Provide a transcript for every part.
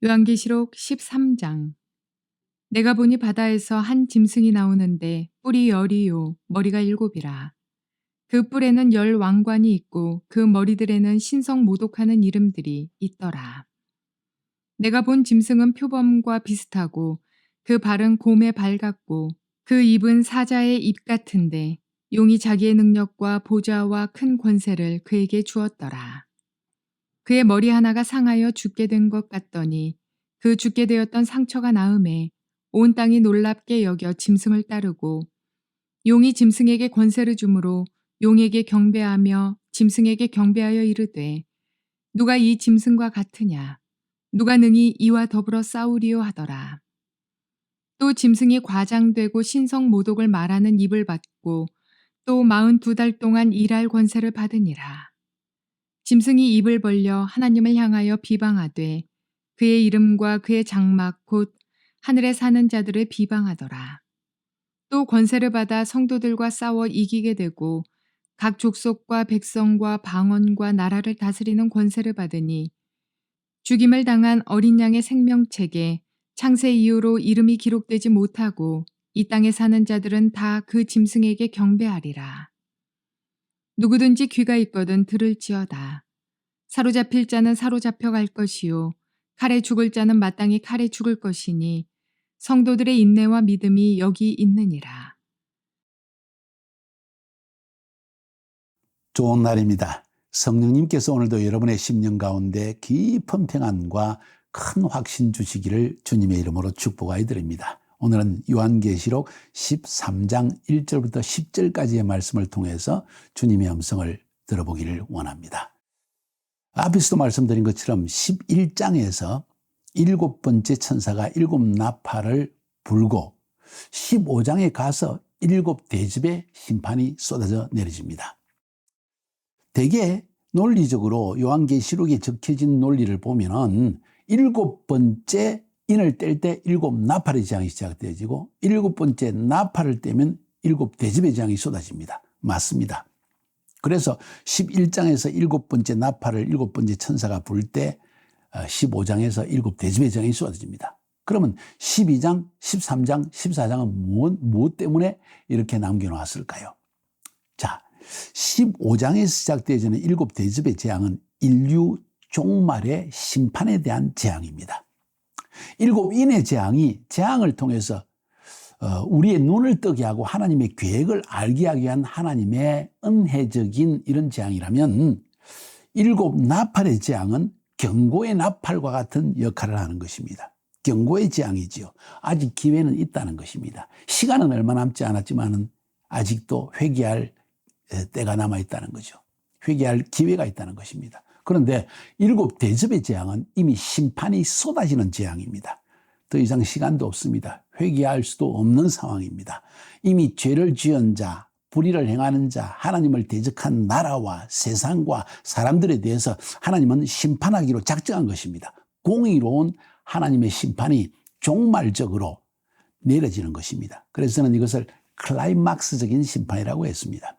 요한계시록 13장. 내가 보니 바다에서 한 짐승이 나오는데 뿔이 10이요 머리가 7이라. 그 뿔에는 10 왕관이 있고 그 머리들에는 신성 모독하는 이름들이 있더라. 내가 본 짐승은 표범과 비슷하고 그 발은 곰의 발 같고 그 입은 사자의 입 같은데 용이 자기의 능력과 보좌와 큰 권세를 그에게 주었더라. 그의 머리 하나가 상하여 죽게 된 것 같더니 그 죽게 되었던 상처가 나음에 온 땅이 놀랍게 여겨 짐승을 따르고 용이 짐승에게 권세를 주므로 용에게 경배하며 짐승에게 경배하여 이르되 누가 이 짐승과 같으냐 누가 능히 이와 더불어 싸우리요 하더라. 또 짐승이 과장되고 신성 모독을 말하는 입을 받고 또 42달 동안 일할 권세를 받으니라. 짐승이 입을 벌려 하나님을 향하여 비방하되 그의 이름과 그의 장막 곧 하늘에 사는 자들을 비방하더라. 또 권세를 받아 성도들과 싸워 이기게 되고 각 족속과 백성과 방언과 나라를 다스리는 권세를 받으니 죽임을 당한 어린 양의 생명책에 창세 이후로 이름이 기록되지 못하고 이 땅에 사는 자들은 다 그 짐승에게 경배하리라. 누구든지 귀가 있거든 들을지어다. 사로잡힐 자는 사로잡혀 갈 것이요 칼에 죽을 자는 마땅히 칼에 죽을 것이니 성도들의 인내와 믿음이 여기 있느니라. 좋은 날입니다. 성령님께서 오늘도 여러분의 심령 가운데 깊은 평안과 큰 확신 주시기를 주님의 이름으로 축복하여 드립니다. 오늘은 요한계시록 13장 1절부터 10절까지의 말씀을 통해서 주님의 음성을 들어보기를 원합니다. 앞에서도 말씀드린 것처럼 11장에서 7번째 천사가 7 나팔을 불고 15장에 가서 7 대접의 심판이 쏟아져 내려집니다. 대개 논리적으로 요한계시록에 적혀진 논리를 보면은 7번째 인을 뗄 때 7 나팔의 재앙이 시작되어지고 7번째 나팔을 떼면 7 대접의 재앙이 쏟아집니다. 맞습니다. 그래서 11장에서 7번째 나팔을 7번째 천사가 불 때 15장에서 7 대접의 재앙이 쏟아집니다. 그러면 12장, 13장, 14장은 무엇 때문에 이렇게 남겨놓았을까요? 자, 15장에서 시작되어지는 7 대접의 재앙은 인류 종말의 심판에 대한 재앙입니다. 7인의 재앙을 통해서 우리의 눈을 뜨게 하고 하나님의 계획을 알게 하기 위한 하나님의 은혜적인 이런 재앙이라면 7 나팔의 재앙은 경고의 나팔과 같은 역할을 하는 것입니다. 경고의 재앙이지요. 아직 기회는 있다는 것입니다. 시간은 얼마 남지 않았지만 아직도 회개할 때가 남아있다는 거죠. 회개할 기회가 있다는 것입니다. 그런데 7 대접의 재앙은 이미 심판이 쏟아지는 재앙입니다. 더 이상 시간도 없습니다. 회개할 수도 없는 상황입니다. 이미 죄를 지은 자, 불의를 행하는 자, 하나님을 대적한 나라와 세상과 사람들에 대해서 하나님은 심판하기로 작정한 것입니다. 공의로운 하나님의 심판이 종말적으로 내려지는 것입니다. 그래서 저는 이것을 클라이막스적인 심판이라고 했습니다.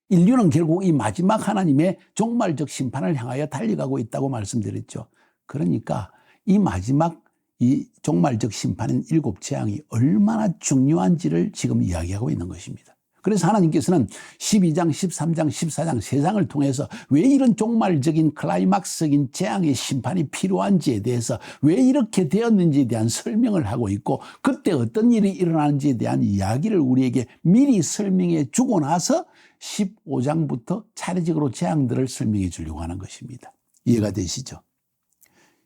인류는 결국 이 마지막 하나님의 종말적 심판을 향하여 달려가고 있다고 말씀드렸죠. 그러니까 이 마지막 이 종말적 심판인 7 재앙이 얼마나 중요한지를 지금 이야기하고 있는 것입니다. 그래서 하나님께서는 12장, 13장, 14장 세 장을 통해서 왜 이런 종말적인 클라이막스적인 재앙의 심판이 필요한지에 대해서 왜 이렇게 되었는지에 대한 설명을 하고 있고 그때 어떤 일이 일어나는지에 대한 이야기를 우리에게 미리 설명해 주고 나서 15장부터 차례적으로 재앙들을 설명해 주려고 하는 것입니다. 이해가 되시죠?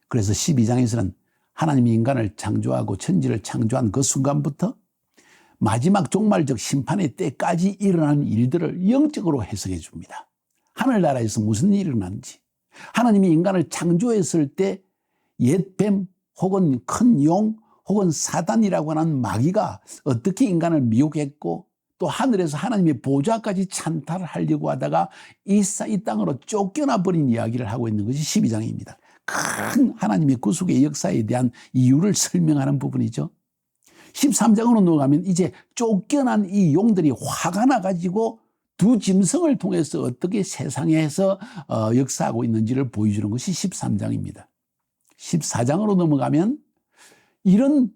그래서 12장에서는 하나님이 인간을 창조하고 천지를 창조한 그 순간부터 마지막 종말적 심판의 때까지 일어나는 일들을 영적으로 해석해 줍니다. 하늘나라에서 무슨 일이 일어나는지, 하나님이 인간을 창조했을 때 옛뱀 혹은 큰 용 혹은 사단이라고 하는 마귀가 어떻게 인간을 미혹했고 또 하늘에서 하나님의 보좌까지 찬탈을 하려고 하다가 이 땅으로 쫓겨나 버린 이야기를 하고 있는 것이 12장입니다. 큰 하나님의 구속의 역사에 대한 이유를 설명하는 부분이죠. 13장으로 넘어가면 이제 쫓겨난 이 용들이 화가 나가지고 두 짐승을 통해서 어떻게 세상에서 역사하고 있는지를 보여주는 것이 13장입니다. 14장으로 넘어가면 이런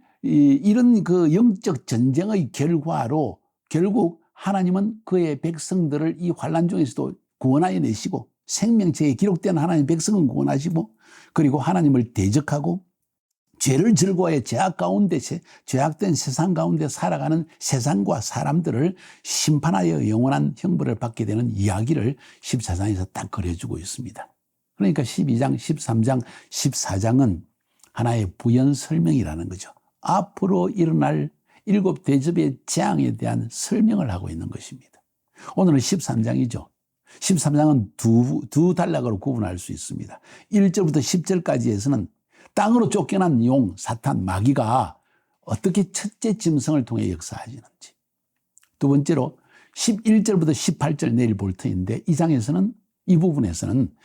그 영적 전쟁의 결과로 결국 하나님은 그의 백성들을 이 환난 중에서도 구원하여 내시고 생명책에 기록된 하나님의 백성은 구원하시고 그리고 하나님을 대적하고 죄를 즐거워해 죄악 가운데 죄악된 세상 가운데 살아가는 세상과 사람들을 심판하여 영원한 형벌을 받게 되는 이야기를 14장에서 딱 그려주고 있습니다. 그러니까 12장, 13장, 14장은 하나의 부연 설명이라는 거죠. 앞으로 일어날 7 대접의 재앙에 대한 설명을 하고 있는 것입니다. 오늘은 13장이죠. 13장은 두 단락으로 구분할 수 있습니다. 1절부터 10절까지에서는 땅으로 쫓겨난 용, 사탄, 마귀가 어떻게 첫째 짐승을 통해 역사하시는지. 두 번째로 11절부터 18절 내일 볼 터인데 이 부분에서는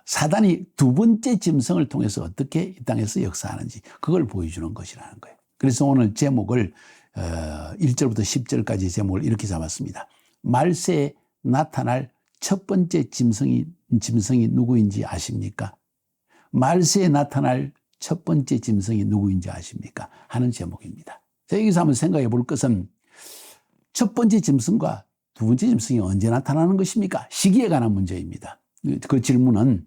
사단이 두 번째 짐승을 통해서 어떻게 이 땅에서 역사하는지 그걸 보여주는 것이라는 거예요. 그래서 오늘 제목을 1절부터 10절까지 제목을 이렇게 잡았습니다. 말세에 나타날 첫 번째 짐승이 누구인지 아십니까? 말세에 나타날 첫 번째 짐승이 누구인지 아십니까? 하는 제목입니다. 자, 여기서 한번 생각해 볼 것은 첫 번째 짐승과 두 번째 짐승이 언제 나타나는 것입니까? 시기에 관한 문제입니다. 그 질문은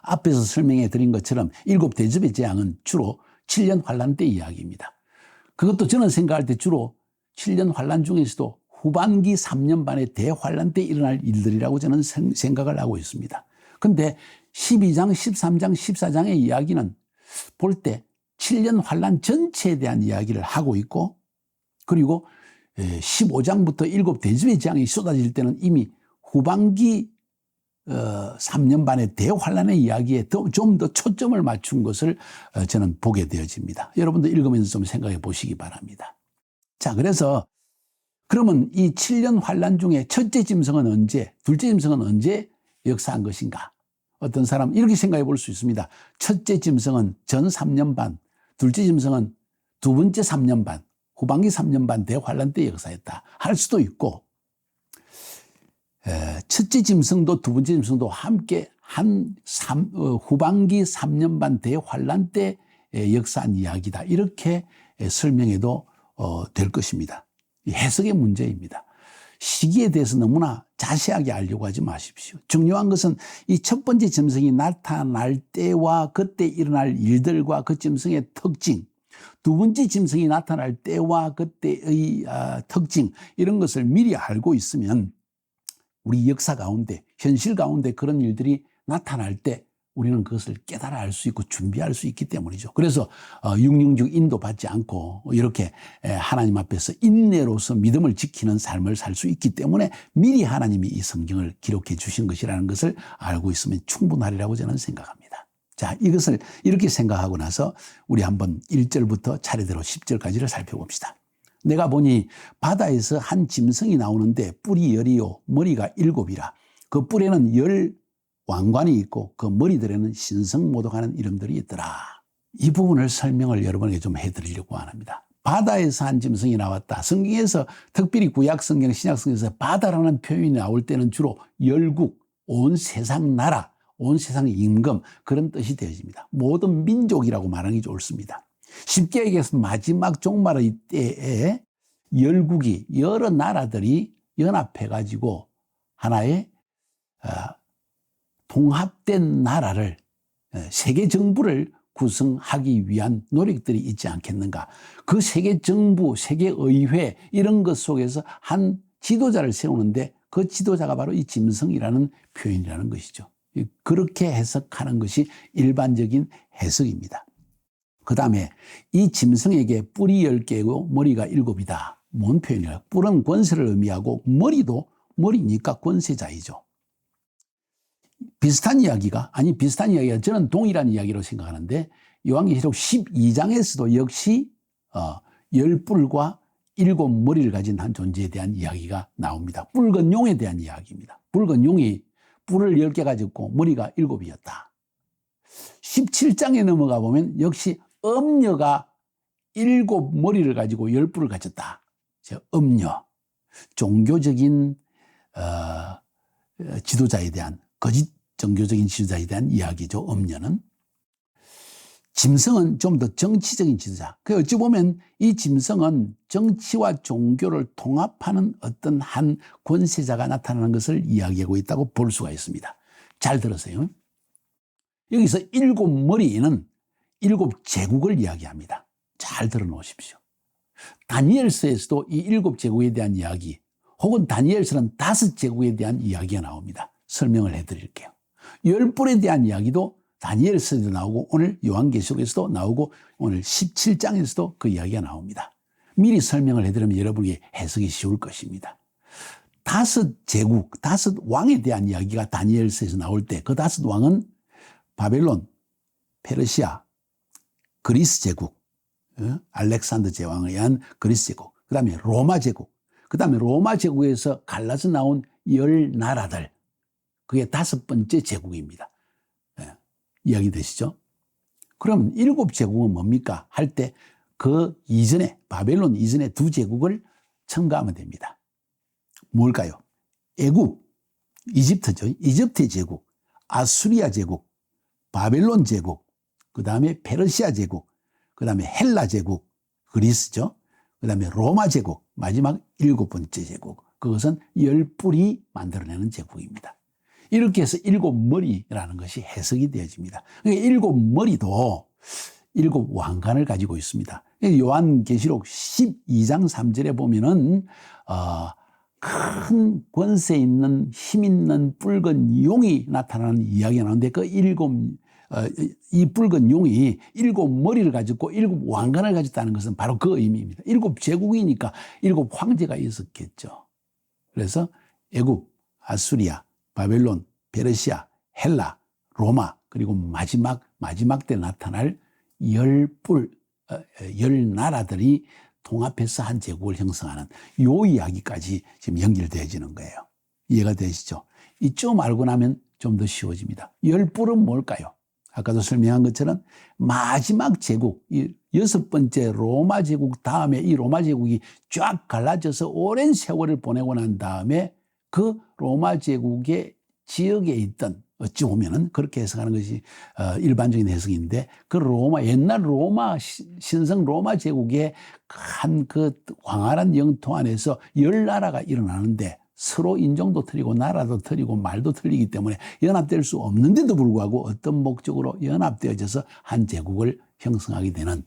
앞에서 설명해 드린 것처럼 7 대접의 재앙은 주로 7년 환란 때 이야기입니다. 그것도 저는 생각할 때 주로 7년 환란 중에서도 후반기 3년 반의 대환란 때 일어날 일들이라고 저는 생각을 하고 있습니다. 그런데 12장, 13장, 14장의 이야기는 볼 때 7년 환란 전체에 대한 이야기를 하고 있고 그리고 15장부터 7 대접의 재앙이 쏟아질 때는 이미 후반기 3년 반의 대환란의 이야기에 좀 더 초점을 맞춘 것을 저는 보게 되어집니다. 여러분도 읽으면서 좀 생각해 보시기 바랍니다. 자, 그래서 그러면 이 7년 환란 중에 첫째 짐승은 언제, 둘째 짐승은 언제 역사한 것인가? 어떤 사람 이렇게 생각해 볼 수 있습니다. 첫째 짐승은 전 3년 반, 둘째 짐승은 두 번째 3년 반, 후반기 3년 반 대환란 때 역사했다 할 수도 있고 첫째 짐승도 두 번째 짐승도 함께 후반기 3년 반 대환란 때 역사한 이야기다 이렇게 설명해도 될 것입니다. 해석의 문제입니다. 시기에 대해서 너무나 자세하게 알려고 하지 마십시오. 중요한 것은 이 첫 번째 짐승이 나타날 때와 그때 일어날 일들과 그 짐승의 특징, 두 번째 짐승이 나타날 때와 그때의 특징 이런 것을 미리 알고 있으면 우리 역사 가운데 현실 가운데 그런 일들이 나타날 때 우리는 그것을 깨달아 알 수 있고 준비할 수 있기 때문이죠. 그래서 666 인도받지 않고 이렇게 하나님 앞에서 인내로서 믿음을 지키는 삶을 살 수 있기 때문에 미리 하나님이 이 성경을 기록해 주신 것이라는 것을 알고 있으면 충분하리라고 저는 생각합니다. 자, 이것을 이렇게 생각하고 나서 우리 한번 1절부터 차례대로 10절까지를 살펴봅시다. 내가 보니 바다에서 한 짐승이 나오는데 뿔이 10이요 머리가 7이라 그 뿔에는 10 왕관이 있고 그 머리들에는 신성모독하는 이름들이 있더라. 이 부분을 설명을 여러분에게 좀 해드리려고 합니다. 바다에서 한 짐승이 나왔다. 성경에서 특별히 구약성경, 신약성경에서 바다라는 표현이 나올 때는 주로 열국, 온 세상 나라, 온 세상 임금 그런 뜻이 되어집니다. 모든 민족이라고 말하는 게 옳습니다. 쉽게 얘기해서 마지막 종말의 때에 열국이 여러 나라들이 연합해가지고 하나의 통합된 나라를 세계 정부를 구성하기 위한 노력들이 있지 않겠는가. 그 세계 정부, 세계 의회 이런 것 속에서 한 지도자를 세우는데 그 지도자가 바로 이 짐승이라는 표현이라는 것이죠. 그렇게 해석하는 것이 일반적인 해석입니다. 그 다음에 이 짐승에게 뿔이 10개고 머리가 7이다. 뭔 표현이에요? 뿔은 권세를 의미하고 머리도 머리니까 권세자이죠. 비슷한 이야기가 저는 동일한 이야기로 생각하는데 요한계시록 12장에서도 역시 10뿔과 7머리를 가진 한 존재에 대한 이야기가 나옵니다. 붉은 용에 대한 이야기입니다. 붉은 용이 뿔을 10개 가졌고 머리가 7이었다. 17장에 넘어가 보면 역시 음녀가 7머리를 가지고 10뿔을 가졌다. 음녀, 종교적인 지도자에 대한 거짓 종교적인 지도자에 대한 이야기죠. 음녀는. 짐승은 좀 더 정치적인 지도자. 그 어찌 보면 이 짐승은 정치와 종교를 통합하는 어떤 한 권세자가 나타나는 것을 이야기하고 있다고 볼 수가 있습니다. 잘 들으세요. 여기서 7머리는 7제국을 이야기합니다. 잘 들어놓으십시오. 다니엘서에서도 이 7제국에 대한 이야기, 혹은 다니엘서는 5제국에 대한 이야기가 나옵니다. 설명을 해드릴게요. 10뿔에 대한 이야기도 다니엘서에도 나오고 오늘 요한계시록에서도 나오고 오늘 17장에서도 그 이야기가 나옵니다. 미리 설명을 해드리면 여러분이 해석이 쉬울 것입니다. 5제국, 5왕에 대한 이야기가 다니엘서에서 나올 때 그 5왕은 바벨론, 페르시아, 그리스 제국, 알렉산더 제왕에 의한 그리스 제국, 그 다음에 로마 제국, 그 다음에 로마 제국에서 갈라져 나온 10나라들, 그게 5번째 제국입니다. 이야기되시죠? 그러면 7제국은 뭡니까? 할 때 그 이전에, 바벨론 이전에 2제국을 첨가하면 됩니다. 뭘까요? 애굽, 이집트죠. 이집트의 제국, 아수리아 제국, 바벨론 제국, 그 다음에 페르시아 제국, 그 다음에 헬라 제국, 그리스죠. 그 다음에 로마 제국, 마지막 7번째 제국. 그것은 10뿔이 만들어내는 제국입니다. 이렇게 해서 7머리라는 것이 해석이 되어집니다. 그러니까 7머리도 7왕관을 가지고 있습니다. 요한계시록 12장 3절에 보면은 큰 권세 있는 힘 있는 붉은 용이 나타나는 이야기가 나오는데 이 붉은 용이 7머리를 가졌고 7왕관을 가졌다는 것은 바로 그 의미입니다. 7제국이니까 7황제가 있었겠죠. 그래서 애굽, 아수리아, 바벨론, 페르시아, 헬라, 로마, 그리고 마지막 때 나타날 10나라들이 통합해서 한 제국을 형성하는 요 이야기까지 지금 연결되어지는 거예요. 이해가 되시죠? 이쯤 알고 나면 좀 더 쉬워집니다. 10뿔은 뭘까요? 아까도 설명한 것처럼 마지막 제국, 이 6번째 로마 제국 다음에 이 로마 제국이 쫙 갈라져서 오랜 세월을 보내고 난 다음에 그 로마 제국의 지역에 있던, 어찌 보면은 그렇게 해석하는 것이 일반적인 해석인데, 그 옛날 신성 로마 제국의 한 그 광활한 영토 안에서 10나라가 일어나는데 서로 인종도 틀리고 나라도 틀리고 말도 틀리기 때문에 연합될 수 없는데도 불구하고 어떤 목적으로 연합되어져서 한 제국을 형성하게 되는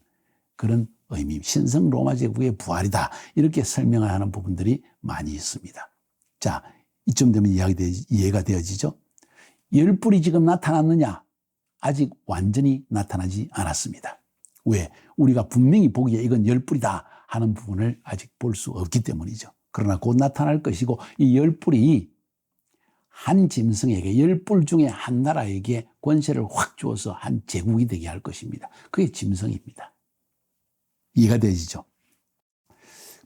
그런 의미, 신성 로마 제국의 부활이다, 이렇게 설명을 하는 부분들이 많이 있습니다. 자, 이쯤 되면 이해가 되어지죠? 10뿔이 지금 나타났느냐? 아직 완전히 나타나지 않았습니다. 왜? 우리가 분명히 보기에 이건 10뿔이다 하는 부분을 아직 볼 수 없기 때문이죠. 그러나 곧 나타날 것이고, 이 10뿔이 한 짐승에게, 10뿔 중에 한 나라에게 권세를 확 주어서 한 제국이 되게 할 것입니다. 그게 짐승입니다. 이해가 되시죠?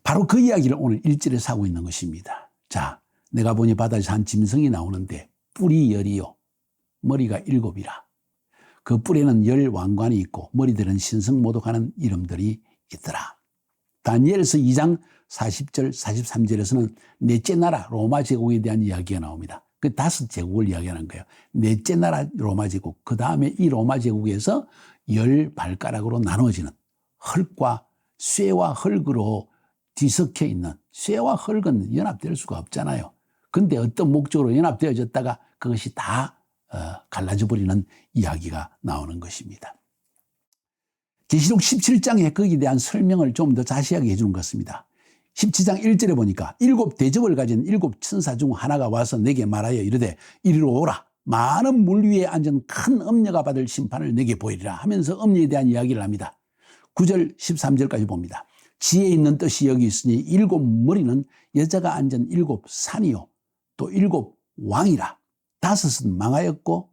바로 그 이야기를 오늘 1절에서 하고 있는 것입니다. 자, 내가 보니 바다에서 한 짐승이 나오는데 뿔이 10이요 머리가 7이라. 그 뿔에는 10왕관이 있고 머리들은 신성모독하는 이름들이 있더라. 다니엘서 2장 40절 43절에서는 넷째 나라 로마 제국에 대한 이야기가 나옵니다. 그 5제국을 이야기하는 거예요. 넷째 나라 로마 제국, 그 다음에 이 로마 제국에서 10발가락으로 나눠지는, 흙과 쇠와 흙으로 뒤섞여 있는, 쇠와 흙은 연합될 수가 없잖아요. 근데 어떤 목적으로 연합되어졌다가 그것이 다 갈라져 버리는 이야기가 나오는 것입니다. 계시록 17장에 거기에 대한 설명을 좀 더 자세하게 해주는 것 같습니다. 17장 1절에 보니까 7 대접을 가진 7 천사 중 하나가 와서 내게 말하여 이르되 이리로 오라. 많은 물 위에 앉은 큰 엄녀가 받을 심판을 내게 보이리라 하면서 엄녀에 대한 이야기를 합니다. 9절 13절까지 봅니다. 지혜 있는 뜻이 여기 있으니 7머리는 여자가 앉은 7산이요 또 7왕이라. 5은 망하였고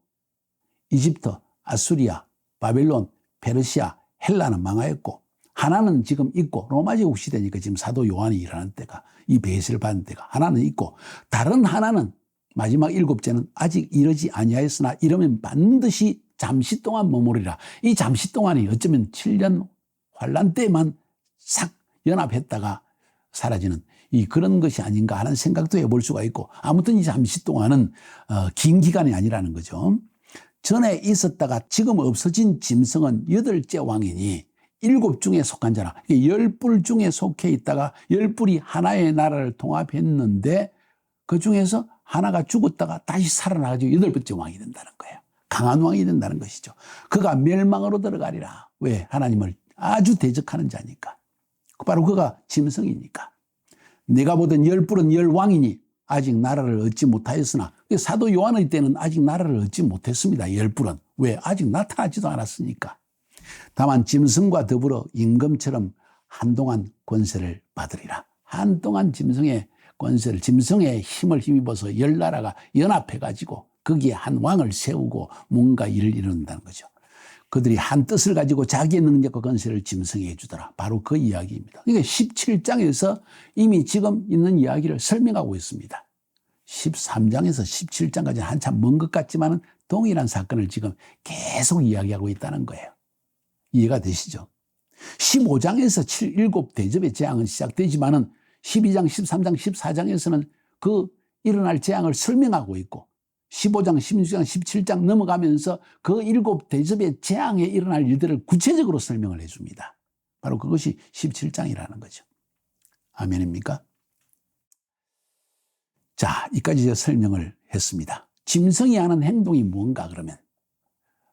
이집트, 아수리아, 바벨론, 페르시아, 헬라는 망하였고 하나는 지금 있고, 로마 제국 시대니까 지금 사도 요한이 일하는 때가, 이 배세를 받는 때가 하나는 있고, 다른 하나는 마지막 7째는 아직 이르지 아니하였으나 이러면 반드시 잠시 동안 머무르리라. 이 잠시 동안이 어쩌면 7년 환란 때만 싹 연합했다가 사라지는 그런 것이 아닌가 하는 생각도 해볼 수가 있고, 아무튼 이 잠시 동안은 긴 기간이 아니라는 거죠. 전에 있었다가 지금 없어진 짐승은 8째 왕이니 7 중에 속한 자라. 10뿔 중에 속해 있다가 10뿔이 하나의 나라를 통합했는데 그 중에서 하나가 죽었다가 다시 살아나가지고 8번째 왕이 된다는 거예요. 강한 왕이 된다는 것이죠. 그가 멸망으로 들어가리라. 왜? 하나님을 아주 대적하는 자니까. 바로 그가 짐승이니까. 내가 보던 10뿔은 10왕이니 아직 나라를 얻지 못하였으나 사도 요한의 때는 아직 나라를 얻지 못했습니다. 10뿔은. 왜? 아직 나타나지도 않았으니까. 다만 짐승과 더불어 임금처럼 한동안 권세를 받으리라. 한동안 짐승의 권세를, 짐승의 힘을 힘입어서 10나라가 연합해가지고 거기에 한 왕을 세우고 뭔가 일을 이룬다는 거죠. 그들이 한 뜻을 가지고 자기의 능력과 권세를 짐승에게 주더라. 바로 그 이야기입니다. 그러니까 17장에서 이미 지금 있는 이야기를 설명하고 있습니다. 13장에서 17장까지 한참 먼 것 같지만 동일한 사건을 지금 계속 이야기하고 있다는 거예요. 이해가 되시죠? 15장에서 7 대접의 재앙은 시작되지만은 12장, 13장, 14장에서는 그 일어날 재앙을 설명하고 있고 15장, 16장, 17장 넘어가면서 그 7 대접의 재앙에 일어날 일들을 구체적으로 설명을 해줍니다. 바로 그것이 17장이라는 거죠. 아멘입니까? 자, 이까지 설명을 했습니다. 짐승이 하는 행동이 뭔가 그러면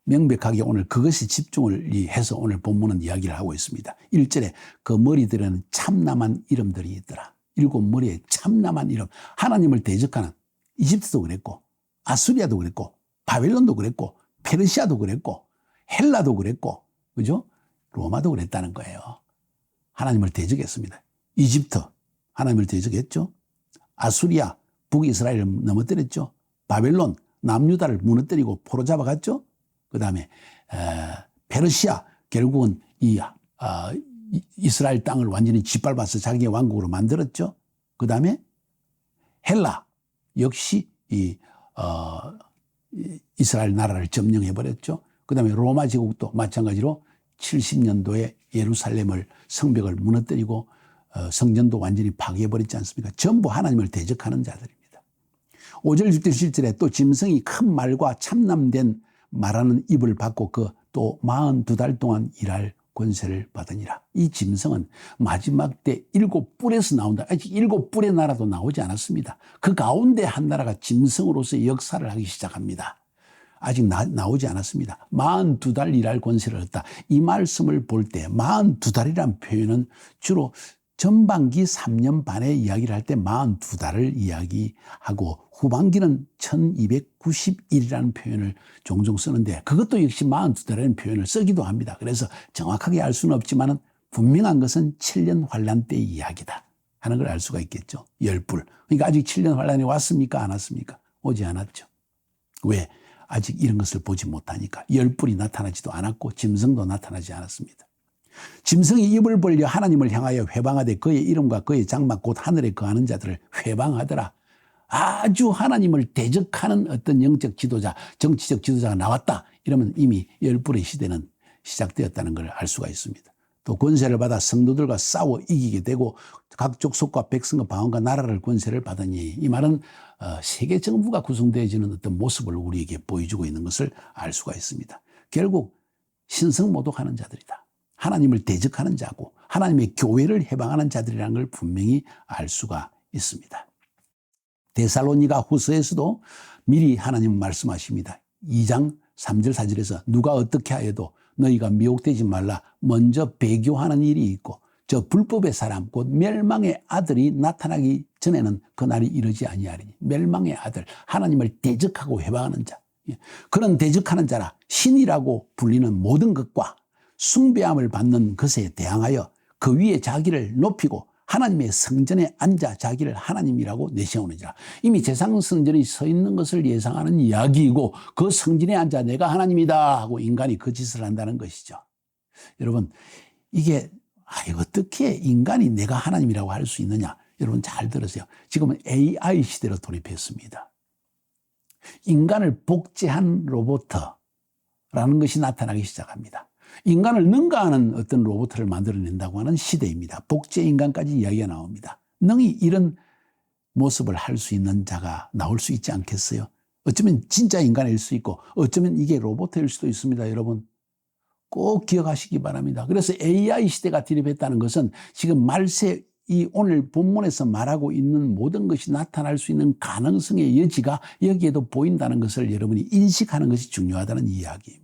명백하게 오늘 그것이 집중을 해서 오늘 본문은 이야기를 하고 있습니다. 1절에 그 머리들에는 참남한 이름들이 있더라. 7 머리에 참남한 이름. 하나님을 대적하는 이집트도 그랬고 아수리아도 그랬고 바벨론도 그랬고 페르시아도 그랬고 헬라도 그랬고 그죠? 로마도 그랬다는 거예요. 하나님을 대적했습니다. 이집트 하나님을 대적했죠. 아수리아 북이스라엘을 넘어뜨렸죠. 바벨론 남유다를 무너뜨리고 포로 잡아갔죠. 그 다음에 페르시아 결국은 이스라엘 땅을 완전히 짓밟아서 자기의 왕국으로 만들었죠. 그 다음에 헬라 역시 이스라엘 나라를 점령해버렸죠. 그 다음에 로마 제국도 마찬가지로 70년도에 예루살렘을 성벽을 무너뜨리고 성전도 완전히 파괴해버렸지 않습니까? 전부 하나님을 대적하는 자들입니다. 5절 6절 7절에 또 짐승이 큰 말과 참남된 말하는 입을 받고 그 또 42달 동안 일할 권세를 받으니라. 이 짐승은 마지막 때 7뿔에서 나온다. 아직 7뿔의 나라도 나오지 않았습니다. 그 가운데 한 나라가 짐승으로서 역사를 하기 시작합니다. 아직 나오지 않았습니다. 42달 일할 권세를 얻다. 이 말씀을 볼 때 42달이라는 표현은 주로 전반기 3년 반의 이야기를 할 때 42달을 이야기하고 후반기는 1290일이라는 표현을 종종 쓰는데 그것도 역시 42달이라는 표현을 쓰기도 합니다. 그래서 정확하게 알 수는 없지만 분명한 것은 7년 환란 때의 이야기다 하는 걸 알 수가 있겠죠. 10뿔. 그러니까 아직 7년 환란이 왔습니까? 안 왔습니까? 오지 않았죠. 왜? 아직 이런 것을 보지 못하니까. 10뿔이 나타나지도 않았고 짐승도 나타나지 않았습니다. 짐승이 입을 벌려 하나님을 향하여 회방하되 그의 이름과 그의 장막 곧 하늘에 거하는 자들을 회방하더라. 아주 하나님을 대적하는 어떤 영적 지도자, 정치적 지도자가 나왔다. 이러면 이미 10뿔의 시대는 시작되었다는 걸 알 수가 있습니다. 또 권세를 받아 성도들과 싸워 이기게 되고 각 족속과 백성과 방언과 나라를 권세를 받으니 이 말은 세계 정부가 구성되어지는 어떤 모습을 우리에게 보여주고 있는 것을 알 수가 있습니다. 결국 신성모독하는 자들이다. 하나님을 대적하는 자고 하나님의 교회를 해방하는 자들이라는 걸 분명히 알 수가 있습니다. 데살로니가 후서에서도 미리 하나님은 말씀하십니다. 2장 3절 4절에서 누가 어떻게 하여도 너희가 미혹되지 말라. 먼저 배교하는 일이 있고 저 불법의 사람 곧 멸망의 아들이 나타나기 전에는 그 날이 이르지 아니하리니. 멸망의 아들, 하나님을 대적하고 해방하는 자. 그런 대적하는 자라 신이라고 불리는 모든 것과 숭배함을 받는 것에 대항하여 그 위에 자기를 높이고 하나님의 성전에 앉아 자기를 하나님이라고 내세우느니라. 이미 제상 성전이 서 있는 것을 예상하는 이야기이고 그 성전에 앉아 내가 하나님이다 하고 인간이 그 짓을 한다는 것이죠. 여러분 이게 어떻게 인간이 내가 하나님이라고 할 수 있느냐. 여러분 잘 들으세요. 지금은 AI 시대로 돌입했습니다. 인간을 복제한 로봇라는 것이 나타나기 시작합니다. 인간을 능가하는 어떤 로봇을 만들어낸다고 하는 시대입니다. 복제 인간까지 이야기가 나옵니다. 능히 이런 모습을 할 수 있는 자가 나올 수 있지 않겠어요? 어쩌면 진짜 인간일 수 있고 어쩌면 이게 로봇일 수도 있습니다. 여러분 꼭 기억하시기 바랍니다. 그래서 AI 시대가 진입했다는 것은 지금 말세 이 오늘 본문에서 말하고 있는 모든 것이 나타날 수 있는 가능성의 여지가 여기에도 보인다는 것을 여러분이 인식하는 것이 중요하다는 이야기입니다.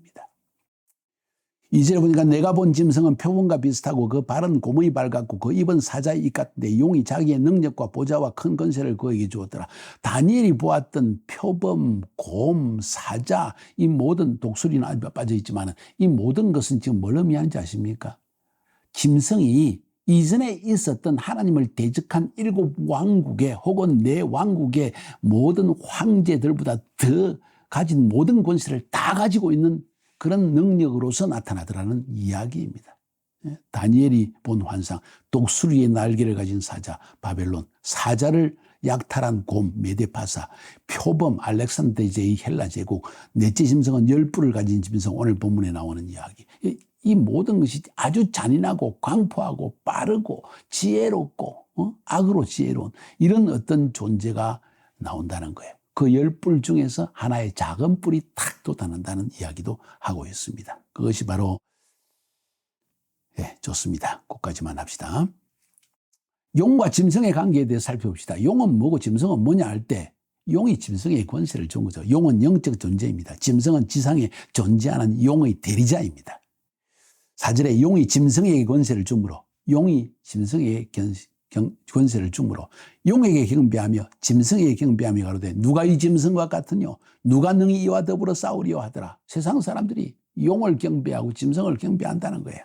2절에 보니까 내가 본 짐승은 표범과 비슷하고 그 발은 곰의 발 같고 그 입은 사자의 입 같은데 용이 자기의 능력과 보좌와 큰 권세를 그에게 주었더라. 다니엘이 보았던 표범, 곰, 사자 이 모든 독수리는 빠져 있지만 이 모든 것은 지금 뭘 의미하는지 아십니까? 짐승이 이전에 있었던 하나님을 대적한 7 왕국의 혹은 네 왕국의 모든 황제들보다 더 가진 모든 권세를 다 가지고 있는 그런 능력으로서 나타나더라는 이야기입니다. 다니엘이 본 환상, 독수리의 날개를 가진 사자, 바벨론, 사자를 약탈한 곰, 메데파사, 표범, 알렉산더 대제의 헬라 제국, 넷째 짐승은 10뿔을 가진 짐승, 오늘 본문에 나오는 이야기. 이 모든 것이 아주 잔인하고 광포하고 빠르고 지혜롭고 악으로 지혜로운 이런 어떤 존재가 나온다는 거예요. 그 10뿔 중에서 하나의 작은 뿔이 탁 돋아난다는 이야기도 하고 있습니다. 그것이 바로 좋습니다. 거기까지만 합시다. 용과 짐승의 관계에 대해 살펴봅시다. 용은 뭐고 짐승은 뭐냐 할 때 용이 짐승의 권세를 준 거죠. 용은 영적 존재입니다. 짐승은 지상에 존재하는 용의 대리자입니다. 4절에 용이 짐승에게 권세를 주므로 용이 짐승에게 권세를 주므로 용에게 경배하며 짐승에게 경배하며 가로되 누가 이 짐승과 같으뇨 누가 능히 이와 더불어 싸우리요 하더라. 세상 사람들이 용을 경배하고 짐승을 경배한다는 거예요.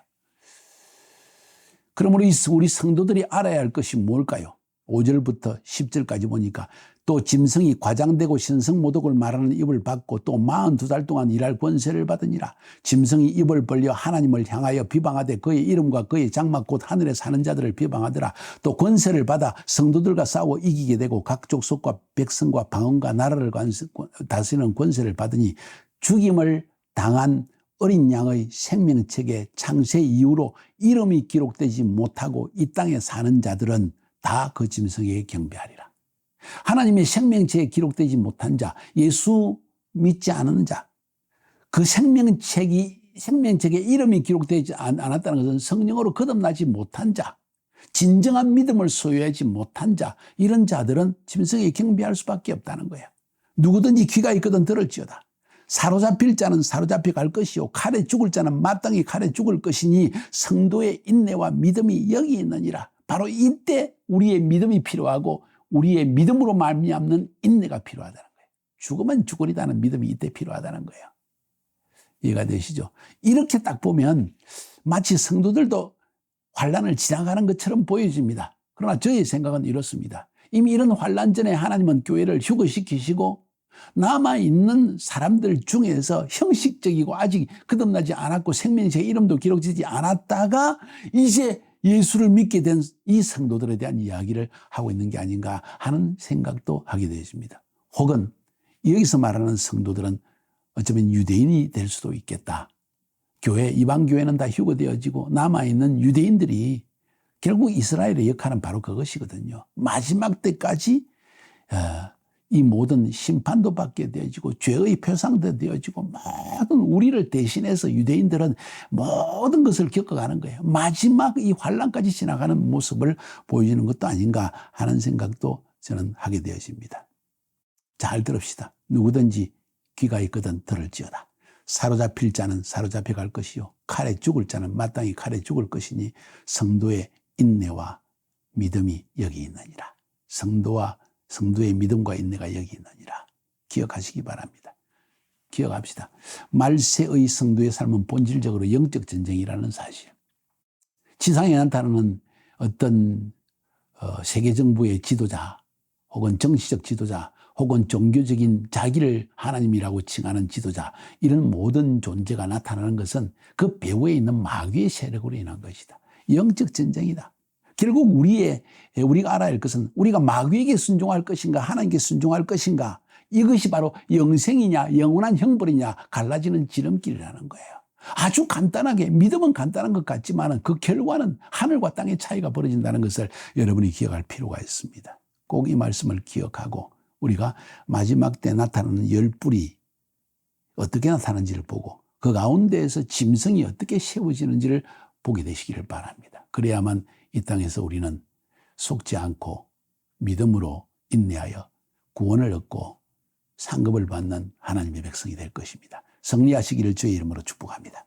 그러므로 우리 성도들이 알아야 할 것이 뭘까요? 5절부터 10절까지 보니까 또 짐승이 과장되고 신성모독을 말하는 입을 받고 또 42달 동안 일할 권세를 받으니라. 짐승이 입을 벌려 하나님을 향하여 비방하되 그의 이름과 그의 장막 곧 하늘에 사는 자들을 비방하더라. 또 권세를 받아 성도들과 싸워 이기게 되고 각 족속과 백성과 방언과 나라를 다스리는 권세를 받으니 죽임을 당한 어린 양의 생명책에 창세 이후로 이름이 기록되지 못하고 이 땅에 사는 자들은 다 그 짐승에게 경배하리라. 하나님의 생명책에 기록되지 못한 자, 예수 믿지 않은 자, 그 생명책에 이름이 기록되지 않았다는 것은 성령으로 거듭나지 못한 자, 진정한 믿음을 소유하지 못한 자, 이런 자들은 짐승에게 경배할 수밖에 없다는 거예요. 누구든지 귀가 있거든 들을지어다. 사로잡힐 자는 사로잡혀 갈 것이요 칼에 죽을 자는 마땅히 칼에 죽을 것이니 성도의 인내와 믿음이 여기 있느니라. 바로 이때 우리의 믿음이 필요하고 우리의 믿음으로 말미암는 인내가 필요하다는 거예요. 죽으면 죽으리다는 믿음이 이때 필요하다는 거예요. 이해가 되시죠? 이렇게 딱 보면 마치 성도들도 환난을 지나가는 것처럼 보여집니다. 그러나 저의 생각은 이렇습니다. 이미 이런 환난 전에 하나님은 교회를 휴거시키시고 남아있는 사람들 중에서 형식적이고 아직 거듭나지 않았고 생명책의 이름도 기록되지 않았다가 이제 예수를 믿게 된 이 성도들에 대한 이야기를 하고 있는 게 아닌가 하는 생각도 하게 되십니다. 혹은 여기서 말하는 성도들은 어쩌면 유대인이 될 수도 있겠다. 이방교회는 다 휴거되어지고 남아있는 유대인들이 결국 이스라엘의 역할은 바로 그것이거든요. 마지막 때까지 이 모든 심판도 받게 되어지고 죄의 표상도 되어지고 모든 우리를 대신해서 유대인들은 모든 것을 겪어가는 거예요. 마지막 이 환난까지 지나가는 모습을 보여주는 것도 아닌가 하는 생각도 저는 하게 되어집니다. 잘 들읍시다. 누구든지 귀가 있거든 들을지어다. 사로잡힐 자는 사로잡혀 갈 것이요 칼에 죽을 자는 마땅히 칼에 죽을 것이니 성도의 인내와 믿음이 여기 있느니라. 성도의 믿음과 인내가 여기 있느니라. 기억하시기 바랍니다. 기억합시다. 말세의 성도의 삶은 본질적으로 영적 전쟁이라는 사실. 지상에 나타나는 어떤 세계정부의 지도자 혹은 정치적 지도자 혹은 종교적인 자기를 하나님이라고 칭하는 지도자 이런 모든 존재가 나타나는 것은 그 배후에 있는 마귀의 세력으로 인한 것이다. 영적 전쟁이다. 결국 우리가 알아야 할 것은 우리가 마귀에게 순종할 것인가 하나님께 순종할 것인가 이것이 바로 영생이냐 영원한 형벌이냐 갈라지는 지름길이라는 거예요. 아주 간단하게 믿음은 간단한 것 같지만 그 결과는 하늘과 땅의 차이가 벌어진다는 것을 여러분이 기억할 필요가 있습니다. 꼭 이 말씀을 기억하고 우리가 마지막 때 나타나는 열 뿔이 어떻게 나타나는지를 보고 그 가운데에서 짐승이 어떻게 세워지는지를 보게 되시기를 바랍니다. 그래야만 이 땅에서 우리는 속지 않고 믿음으로 인내하여 구원을 얻고 상급을 받는 하나님의 백성이 될 것입니다. 승리하시기를 주의 이름으로 축복합니다.